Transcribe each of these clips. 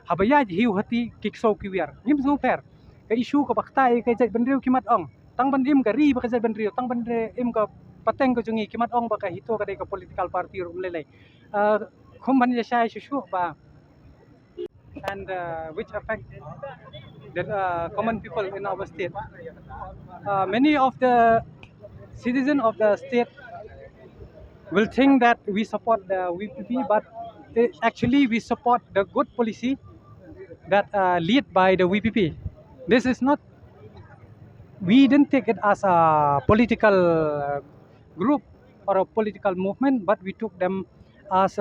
Haba iaid hiu Hati Ksew Wiar. Nim so per. Ke isu ke bakta ke jai benriu kimat ong. Tang bandim ke ri ba jai benriu tang bendre im ke pateng ke jungi kimat ong ba HITO ke political party rum lele. Khum ban ya isu ba and which affect the common people in our state. Many of the citizens of the state will think that we support the VPP, but actually we support the good policy that lead by the VPP. This is not, we didn't take it as a political group or a political movement, but we took them as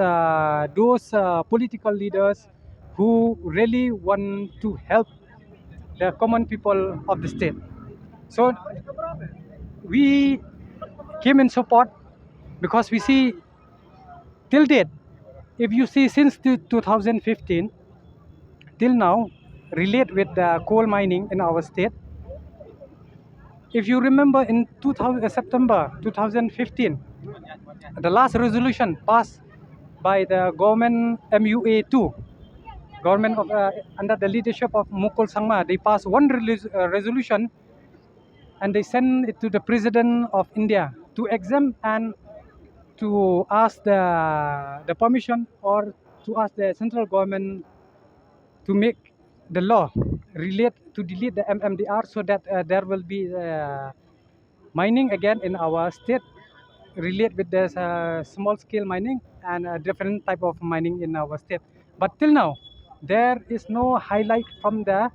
those political leaders who really want to help the common people of the state. So we came in support because we see till date, if you see since 2015 till now, relate with the coal mining in our state. If you remember in September 2015, the last resolution passed by the government MUA2, government of under the leadership of Mukul Sangma, they passed one resolution and they sent it to the President of India to exempt and to ask the permission or to ask the central government to make the law relate to delete the MMDR so that there will be mining again in our state relate with the small scale mining and different type of mining in our state. But till now, there is no highlight from the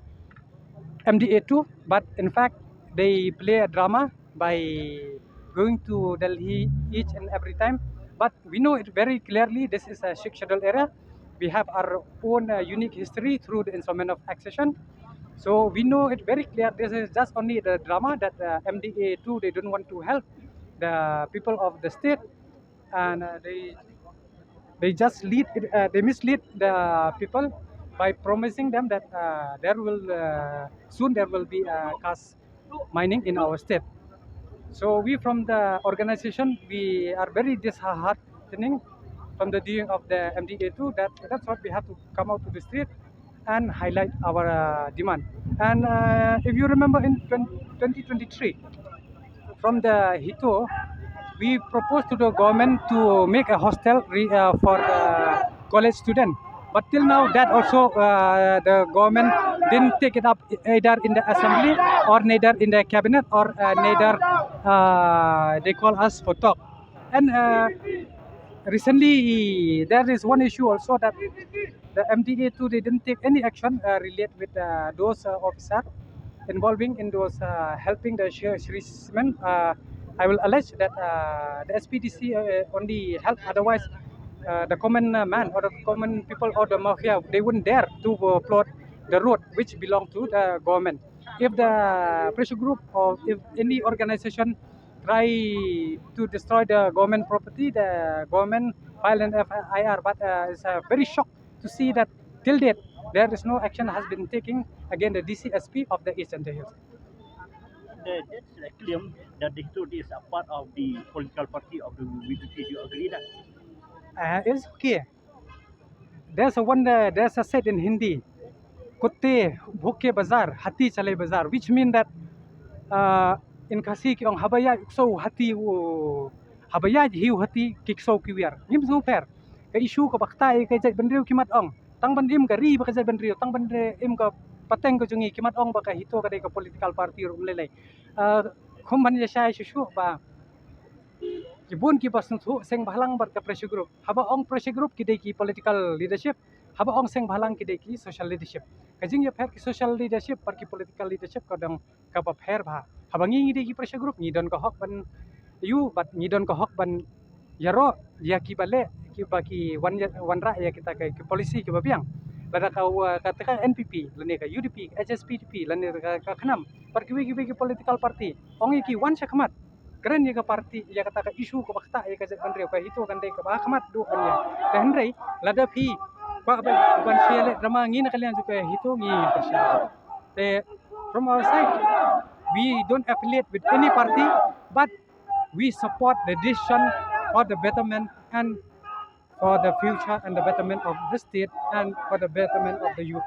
MDA2, but in fact, they play a drama by going to Delhi each and every time. But we know it very clearly, this is a Sikh scheduled area. We have our own unique history through the instrument of accession. So we know it very clear, this is just only the drama that MDA2, they don't want to help the people of the state, and they just they mislead the people by promising them that there will soon there will be caste mining in our state. So we from the organization, we are very disheartening from the doing of the MDA2, that's what we have to come out to the street and highlight our demand. And if you remember in 2023, from the HITO, we proposed to the government to make a hostel for college students. But till now, that also the government didn't take it up either in the assembly or neither in the cabinet or neither they call us for talk. And recently, there is one issue also that the MDA2 they didn't take any action related with those officers involving in those helping the servicemen. I will allege that the SPDC only help, otherwise the common man or the common people or the mafia, they wouldn't dare to plot the road which belong to the government. If the pressure group or if any organization try to destroy the government property, the government file an FIR, but it's very shocked to see that till date there is no action has been taken against the DCSP of the East Central Hills. That's a claim that the HITO is a part of the political party of the VPP. Do you agree that? It's okay. There's a set in Hindi, kutte bhuke bazar, hati chale bazar, which mean that in Kasi ki ong habaya so hati wo habaya hiu hati kikso ki wiar. Nim so per. Ke isu ka bakta ke jai benriu kimat ong. Tang bandim ka ri ba ka jai benriu, tang bendre im ka pateng ko jungi kimat ong ba ka HITO ka political party rum lele. Khum ban ya isu ba Kibun ki pasnu thu seng bhalang bar ka pressure group. Haba ong pressure group ki ki political leadership. Haba ong seng bhalang ki ki social leadership. Kajing ya pher ki social leadership par ki political leadership ka dang ka ba pher bha. Haba ngi ki pressure group ngi don ka hok ban you but ngi don ka hok ban yaro ya ki bale ki ba ki wan ra ya kita ki polisi ki ba biang. Lada ka katakan NPP, lane ka UDP, HSPDP, lane ka khanam. Par ki political party. Ong ki wan sakmat. Keren ya ke parti ya kata ke isu ke bakta ya ke bandre ke HITO kan dei ke bahmat du kan ya dan rei lada phi pa ban fiale drama ngi na kalian juga HITO ngi persia te from our side we don't affiliate with any party but we support the decision for the betterment and for the future and the betterment of the state and for the betterment of the youth.